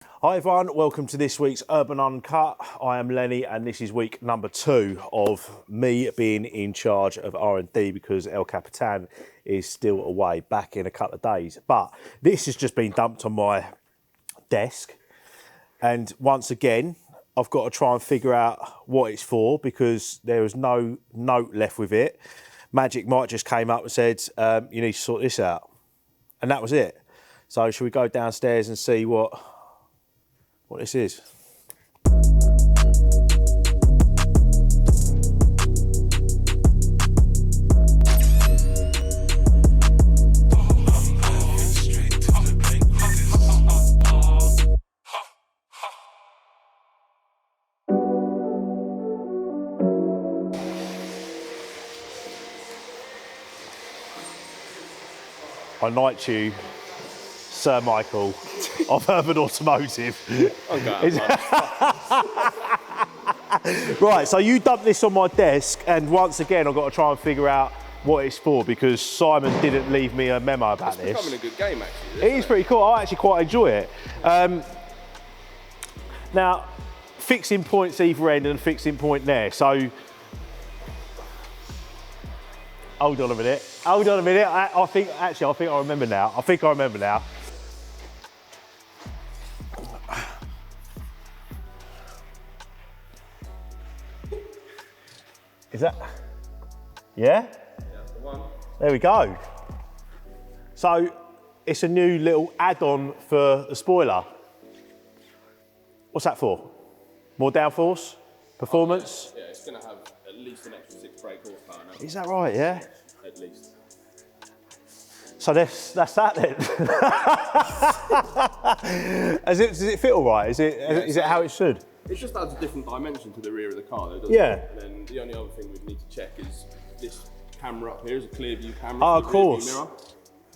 Hi everyone, welcome to this week's Urban Uncut. I am Lenny and this is week number 2 of me being in charge of R&D because El Capitan is still away, back in a couple of days. But this has just been dumped on my desk and once again I've got to try and figure out what it's for because there is no note left with it. Magic Mike just came up and said, you need to sort this out. And that was it. So should we go downstairs and see what this is? I knight you, Sir Michael of Urban Automotive. Okay. Right, so you dumped this on my desk and once again I've got to try and figure out what it's for because Simon didn't leave me a memo about this. It's becoming a good game actually. It is pretty cool, I actually quite enjoy it. Now, fixing points either end and fixing point there, so hold on a minute. I think I remember now. Is that? Yeah? That's the one. There we go. So it's a new little add-on for the spoiler. What's that for? More downforce? Performance? Yeah, it's going to have at least an extra 6 brake horsepower now. Is that right, yeah? At least. So that's that then. Does it fit all right? Is it how it should? It just adds a different dimension to the rear of the car though, doesn't it? And then the only other thing we'd need to check is this camera up here is a clear view camera. Oh, of course. Mirror.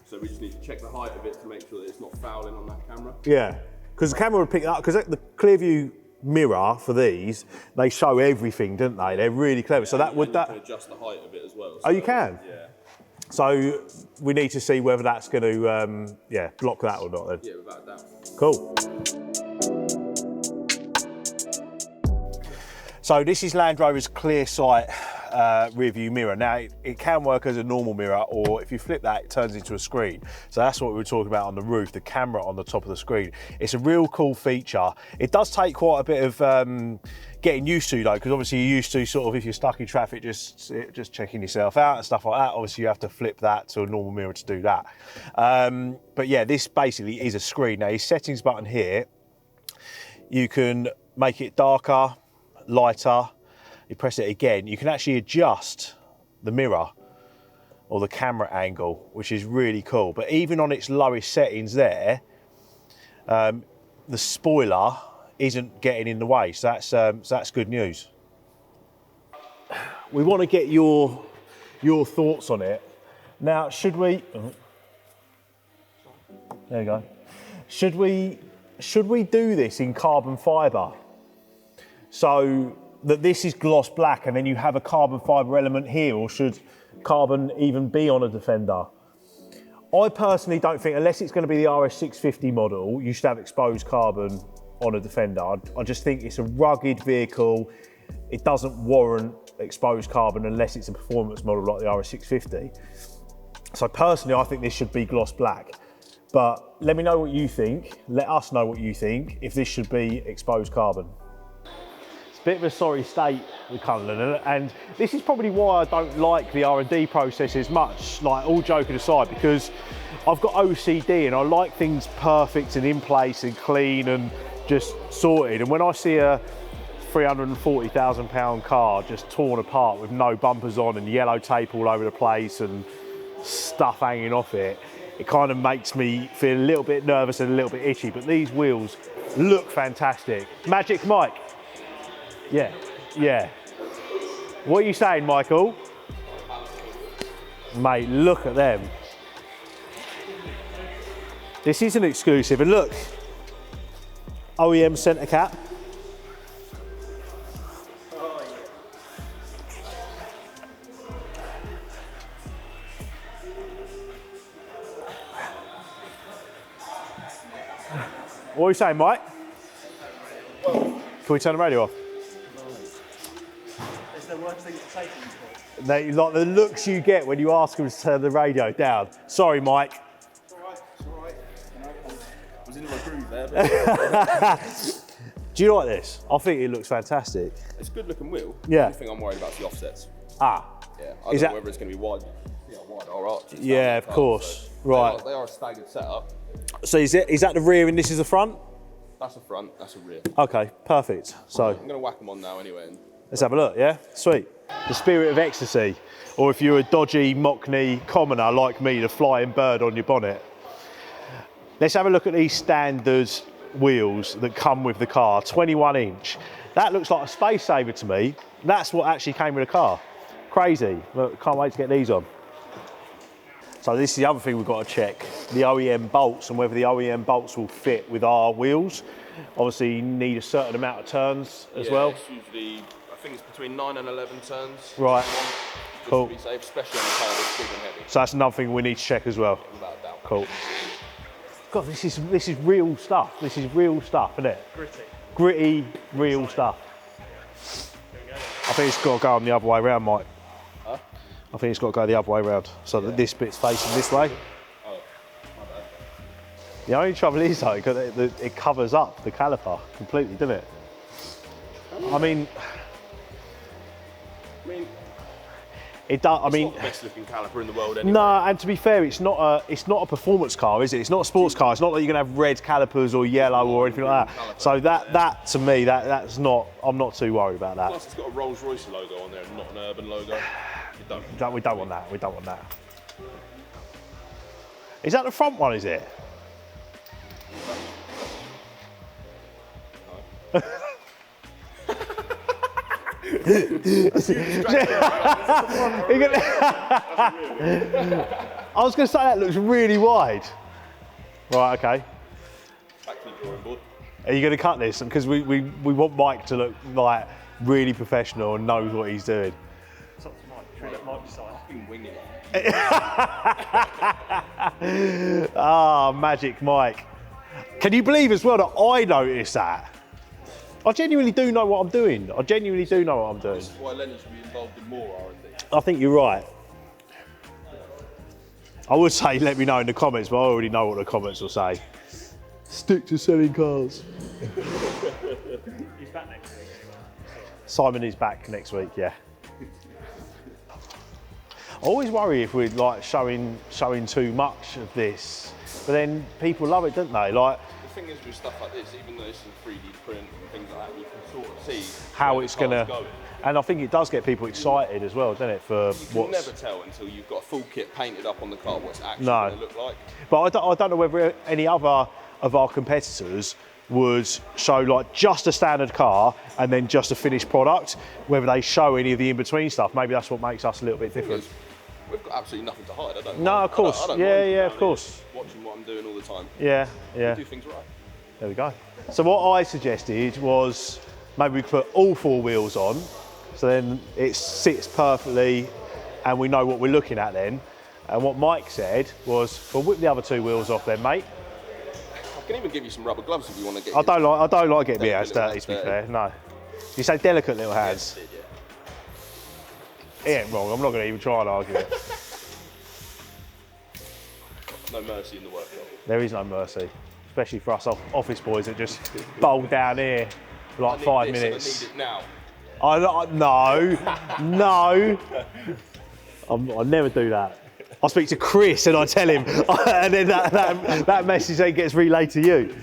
So we just need to check the height of it to make sure that it's not fouling on that camera. Yeah, because the camera would pick it up, because the clear view mirror for these, they show everything, don't they? They're really clever. So that would you can adjust the height of it as well. Oh, you can? Yeah. So we need to see whether that's going to, block that or not then. Yeah, without a doubt. Cool. So this is Land Rover's clear sight rear view mirror. Now it can work as a normal mirror, or if you flip that, it turns into a screen. So that's what we were talking about on the roof, the camera on the top of the screen. It's a real cool feature. It does take quite a bit of getting used to though, because obviously you're used to sort of, if you're stuck in traffic, just checking yourself out and stuff like that. Obviously you have to flip that to a normal mirror to do that. But yeah, this basically is a screen. Now your settings button here, you can make it darker, lighter. You press it again, you can actually adjust the mirror or the camera angle, which is really cool. But even on its lowest settings there, the spoiler isn't getting in the way, so that's good news. We want to get your thoughts on it. Now, should we? There you go. Should we do this in carbon fibre? So that this is gloss black and then you have a carbon fibre element here, or should carbon even be on a Defender? I personally don't think, unless it's going to be the RS650 model, you should have exposed carbon on a Defender. I just think it's a rugged vehicle. It doesn't warrant exposed carbon unless it's a performance model like the RS650. So personally, I think this should be gloss black. But let me know what you think. Let us know what you think, if this should be exposed carbon. Bit of a sorry state, the Cullinan, and this is probably why I don't like the R&D process as much, like all joking aside, because I've got OCD and I like things perfect and in place and clean and just sorted. And when I see a £340,000 car just torn apart with no bumpers on and yellow tape all over the place and stuff hanging off it, it kind of makes me feel a little bit nervous and a little bit itchy. But these wheels look fantastic. Magic Mike. Yeah. What are you saying, Michael? Mate, look at them. This is an exclusive, and look, OEM centre cap. What are you saying, Mike? Can we turn the radio off? It's the worst thing to say to these boys. Like the looks you get when you ask them to turn the radio down. Sorry, Mike. It's all right. I was in my groove there. But... Do you like this? I think it looks fantastic. It's a good looking wheel. Yeah. The only thing I'm worried about is the offsets. Ah. Yeah. I don't know whether it's going to be wide or arches. Yeah, of course. So right. They are a staggered setup. So is that the rear and this is the front? That's the front, that's the rear. Okay, perfect. So I'm going to whack them on now anyway. let's have a look, yeah? Sweet. The Spirit of Ecstasy, or if you're a dodgy Mockney commoner like me, the flying bird on your bonnet. Let's have a look at these standard wheels that come with the car, 21 inch. That looks like a space saver to me. That's what actually came with the car. Crazy. Look, can't wait to get these on. So this is the other thing we've got to check, the OEM bolts and whether the OEM bolts will fit with our wheels. Obviously you need a certain amount of turns as well. It's usually, I think it's between 9 and 11 turns. Right, Just cool. to be safe, especially on a car that's big and heavy. So that's another thing we need to check as well. Without a doubt. Cool. God, this is real stuff. This is real stuff, isn't it? Gritty. Gritty, real stuff. I think it's got to go on the other way around, Mike. Huh? I think it's got to go the other way around, so that this bit's facing this way. Oh, my bad. The only trouble is though, it covers up the caliper completely, doesn't it? I mean, it does. I mean, It's not the best looking caliper in the world anyway. no, and to be fair, it's not a performance car, is it? It's not a sports car. It's not like you're gonna have red calipers or yellow or anything like that. So that to me, that's not. I'm not too worried about that. Plus, it's got a Rolls-Royce logo on there, not an Urban logo. We don't want that. We don't want that. Is that the front one? Is it? I was going to say that looks really wide. Right, okay. Back to the drawing board. Are you going to cut this? Because we want Mike to look like really professional and knows what he's doing. It's up to Mike. Should we let Mike decide? Fucking wing it. Ah, magic Mike. Can you believe as well that I noticed that? I genuinely do know what I'm doing. I genuinely do know what I'm doing. This is why Lenny should be involved in more R&D. I think you're right. I would say let me know in the comments, but I already know what the comments will say. Stick to selling cars. He's back next week anyway. Simon is back next week, yeah. I always worry if we're like showing too much of this, but then people love it, don't they? Like The thing is with stuff like this, even though it's in 3D print and things like that, you can sort of see how where it's the car's gonna, going. and I think it does get people excited as well, doesn't it? For You can what's never tell until you've got a full kit painted up on the car what's actually No. going to look like. But I don't know whether any other of our competitors would show like just a standard car and then just a finished product, whether they show any of the in-between stuff. Maybe that's what makes us a little bit different. We've got absolutely nothing to hide. I don't. No, mind. of course. I don't Yeah, mind yeah, of down course. here Watching what I'm doing all the time. Yeah, yeah. Do things right. There we go. So what I suggested was maybe we could put all four wheels on, so then it sits perfectly and we know what we're looking at then. And what Mike said was, well, whip the other two wheels off then, mate. I can even give you some rubber gloves if you want to get. I don't like getting my hands Delicate dirty, to be little fair, no. You say delicate little hands. Yeah. He ain't wrong, I'm not going to even try and argue it. No mercy in the workshop. There is no mercy, especially for us office boys that just bowl down here for like 5 minutes. I need it now. No. I'll never do that. I speak to Chris and I tell him, and then that message then gets relayed to you.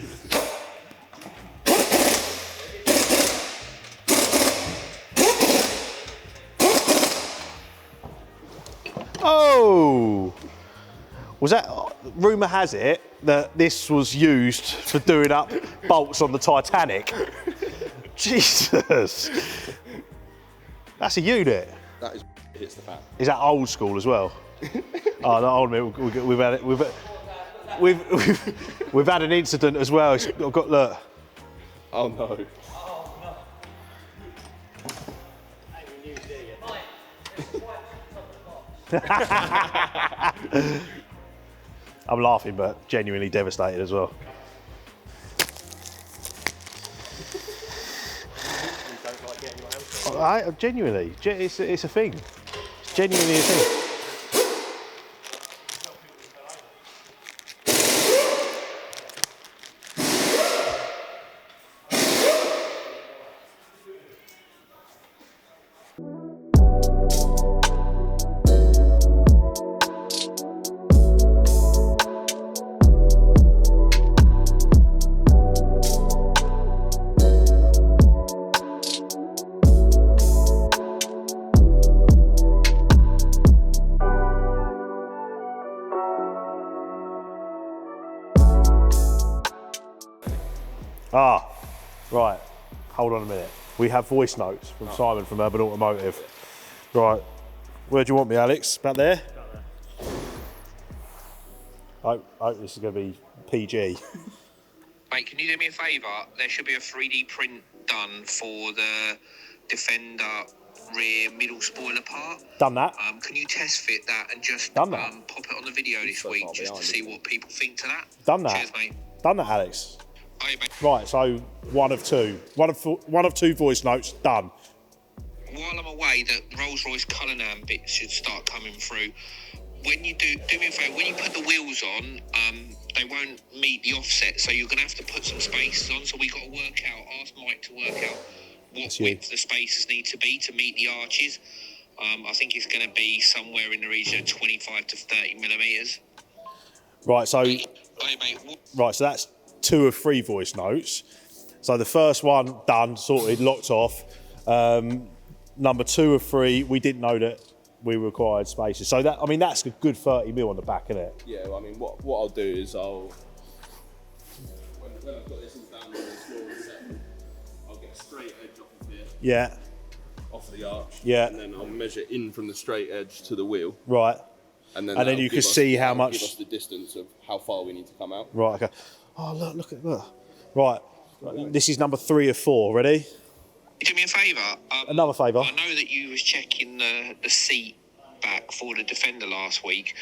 Oh! Was that, rumour has it that this was used for doing up bolts on the Titanic. Jesus. That's a unit. That is hits the fan. Is that old school as well? Oh, no, hold on a minute. We've had an incident as well. I've got, look. Oh no. I'm laughing, but genuinely devastated as well. might get anyone else. Genuinely, it's a thing. It's genuinely a thing. Right, hold on a minute. We have voice notes from Simon from Urban Automotive. Right, where do you want me, Alex? Back there? I hope this is going to be PG. Mate, can you do me a favour? There should be a 3D print done for the Defender rear middle spoiler part. Done that. Can you test fit that and just Done that. Pop it on the video this week just to see what people think to that? Done that. Cheers, mate. Done that, Alex. Hey, mate. Right, so one of two voice notes done. While I'm away, the Rolls-Royce Cullinan bits should start coming through. When you do me a favour, when you put the wheels on, they won't meet the offset, so you're going to have to put some spaces on. So we've got to ask Mike to work out what width the spaces need to be to meet the arches. I think it's going to be somewhere in the region of 25 to 30 millimetres. Right, so Hey, mate, right, so that's 2 of 3 voice notes. So the first one done, sorted, locked off. Number 2 of 3, we didn't know that we required spaces. So that, I mean, that's a good 30 mil on the back, isn't it? Yeah, well, I mean, what I'll do is when I've got this all down on the floor, I'll get a straight edge off of here. Yeah. Off of the arch. Yeah. And then I'll measure in from the straight edge to the wheel. Right. And then you can see how much. Give us the distance of how far we need to come out. Right. Okay. Oh, look. Right. This is number 3 of 4. Ready? do me a favour. Another favour. I know that you was checking the seat back for the Defender last week,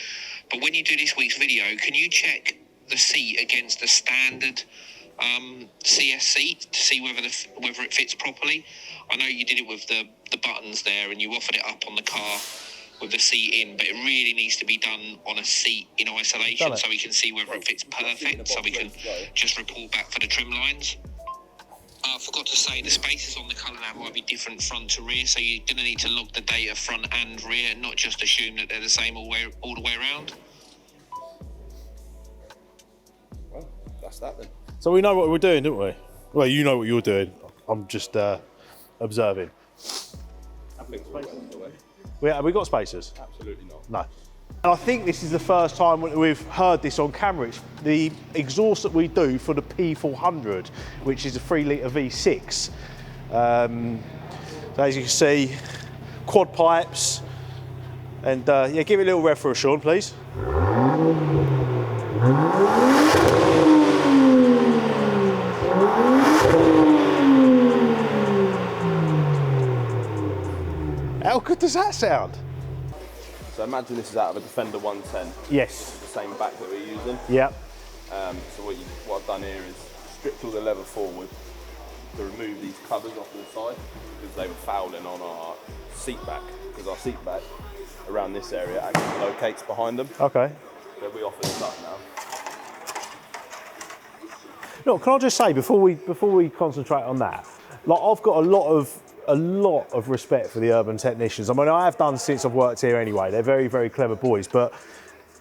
but when you do this week's video, can you check the seat against the standard CS seat to see whether it fits properly? I know you did it with the buttons there, and you offered it up on the car with the seat in, but it really needs to be done on a seat in isolation so we can see whether it fits perfect, so we can just report back for the trim lines. I forgot to say the spaces on the Cullinan might be different front to rear, so you're going to need to log the data front and rear, and not just assume that they're the same all the way around. Well, that's that then. So we know what we're doing, don't we? Well, you know what you're doing. I'm just observing. I think we're well underway. Have we got spacers? Absolutely not. No. And I think this is the first time we've heard this on camera. It's the exhaust that we do for the P400, which is a 3-litre V6. So as you can see, quad pipes. And yeah, give it a little rev for us, Sean, please. How good does that sound? So imagine this is out of a Defender 110. Yes. The same back that we're using. Yep. So what I've done here is stripped all the leather forward to remove these covers off to the side because they were fouling on our seat back, because our seat back around this area actually locates behind them. Okay. So we offer this up now. Look, can I just say before we concentrate on that, like I've got a lot of respect for the Urban technicians. I mean, I have done since I've worked here anyway. They're very, very clever boys. But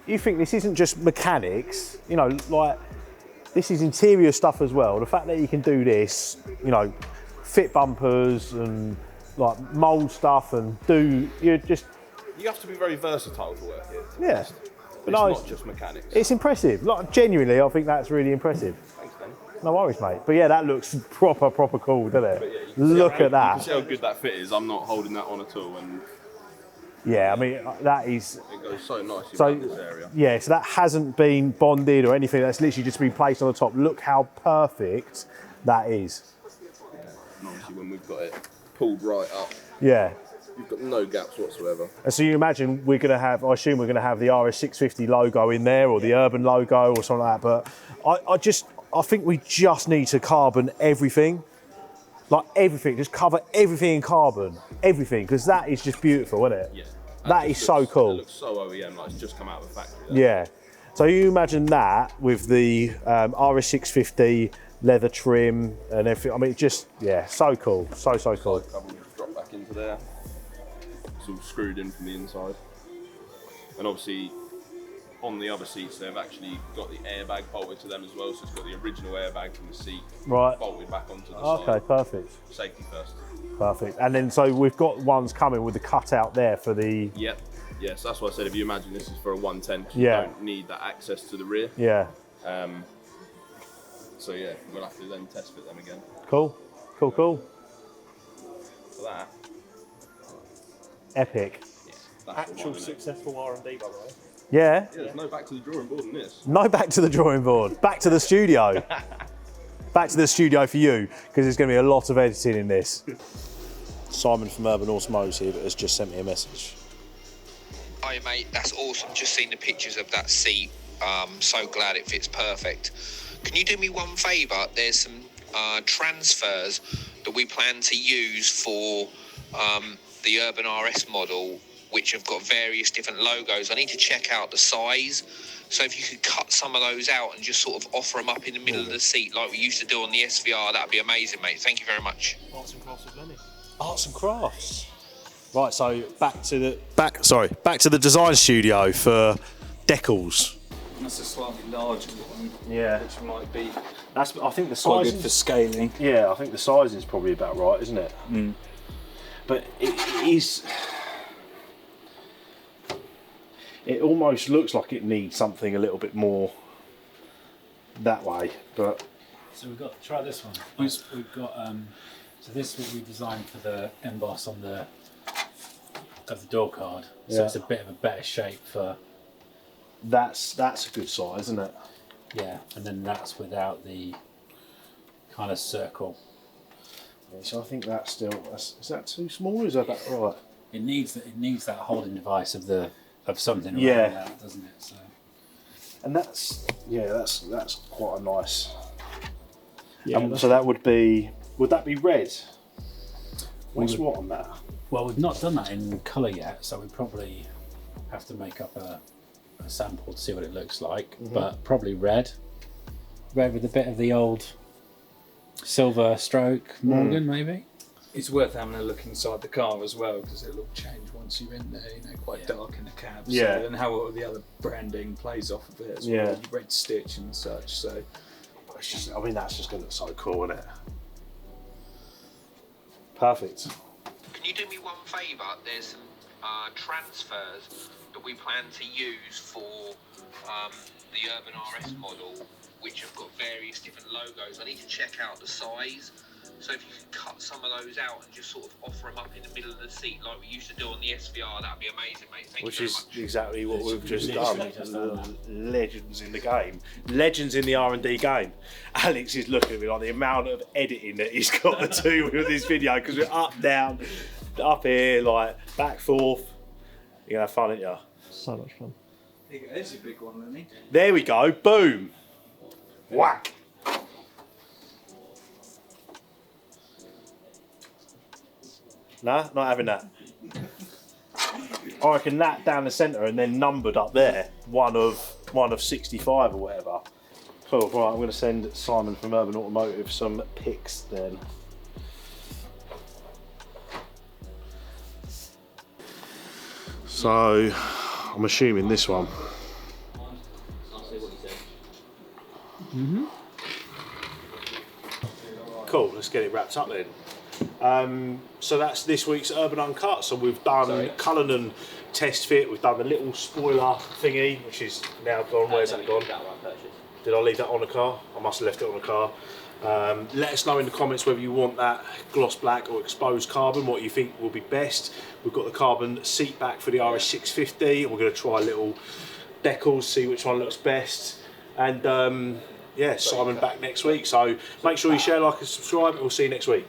you think this isn't just mechanics, you know, like this is interior stuff as well. The fact that you can do this, you know, fit bumpers and like mould stuff and you have to be very versatile to work here. Yeah. But it's not just mechanics. It's impressive. Like genuinely, I think that's really impressive. Thanks, Ben. No worries, mate. But yeah, that looks proper cool, doesn't it? Yeah, look at that. You can see how good that fit is. I'm not holding that on at all. And yeah, I mean, that is... It goes so nicely around this area. Yeah, so that hasn't been bonded or anything. That's literally just been placed on the top. Look how perfect that is. And obviously when we've got it pulled right up, yeah, you've got no gaps whatsoever. And so you imagine I assume we're going to have the RS650 logo in there or the Urban logo or something like that. But I think we just need to carbon everything. Like everything, just cover everything in carbon, everything, because that is just beautiful, isn't it? Yeah. That is so cool. It looks so OEM, like it's just come out of the factory. Yeah. So you imagine that with the RS650 leather trim and everything. I mean, it's just, yeah, so cool. So cool. Side cover will just drop back into there. It's all screwed in from the inside. And obviously, on the other seats, they've actually got the airbag bolted to them as well. So it's got the original airbag from the seat bolted back onto the side. Okay, perfect. Safety first. Perfect. And then, so we've got ones coming with the cutout there for the... Yep. Yes, that's why I said if you imagine this is for a 110, 'cause Yeah. you don't need that access to the rear. Yeah. So yeah, we'll have to then test fit them again. Cool. Cool, cool. For that, Epic. yeah, that's Actual successful R&D, by the way. Yeah. Yeah, there's no back to the drawing board in this. No back to the drawing board. Back to the studio. Back to the studio for you, because there's going to be a lot of editing in this. Simon from Urban Automotive has just sent me a message. Hi mate, that's awesome. Just seen the pictures of that seat. So glad it fits perfect. Can you do me one favour? There's some transfers that we plan to use for the Urban RS model, which have got various different logos. I need to check out the size. So if you could cut some of those out and just sort of offer them up in the middle of the seat like we used to do on the SVR, that'd be amazing, mate. Thank you very much. Arts and crafts with Lenny. Arts and crafts. Right, so back to the design studio for decals. That's a slightly larger one. Yeah. Which might be I think the quite size good for scaling. Yeah, I think the size is probably about right, isn't it? Mm. But it is. It almost looks like it needs something a little bit more that way, but So we've got, try this one. We've got, so this is what we designed for the emboss on the door card. So Yeah. it's a bit of a better shape for, that's a good size, isn't it? yeah, and then that's without the kind of circle. Yeah, so I think that's still, is that too small or is that about right? It needs that holding device of something around Yeah. that, doesn't it? So And that's quite a nice. yeah, So that would that be red? What's what on that? well, we've not done that in colour yet, so we probably have to make up a sample to see what it looks like. But probably red with a bit of the old silver stroke Morgan, maybe. It's worth having a look inside the car as well, because it'll change once you're in there. You know, quite dark in the cab. Yeah. So, and how all the other branding plays off of it as Yeah. well, red stitch and such. So It's just, I mean, that's just going to look so cool, isn't it? Perfect. Can you do me one favour? There's some transfers that we plan to use for the Urban RS model, which have got various different logos. I need to check out the size. So if you could cut some of those out and just sort of offer them up in the middle of the seat like we used to do on the SVR, that'd be amazing, mate. Thank Which you is very much. exactly what we've just Literally done. just done that. Legends in the game. Legends in the R&D game. Alex is looking at me like the amount of editing that he's got to do with this video, because we're up, down, up here, like back, forth. You're going to have fun, aren't you? So much fun. there's a big one, Lenny. There we go. Boom. Whack. Nah, not having that. I reckon that down the centre and then numbered up there, one of 65 or whatever. Cool. Right, I'm going to send Simon from Urban Automotive some pics then. So, I'm assuming this one. Cool, let's get it wrapped up then. So that's this week's Urban Uncut. So we've done Cullinan test fit, we've done the little spoiler thingy, which is now gone. Where's that gone? Did I leave that on the car? I must have left it on the car. Let us know in the comments whether you want that gloss black or exposed carbon, what you think will be best. We've got the carbon seat back for the RS650, and we're going to try little decals, see which one looks best. And yeah, Simon back next week. So make sure you share, like and subscribe, and we'll see you next week.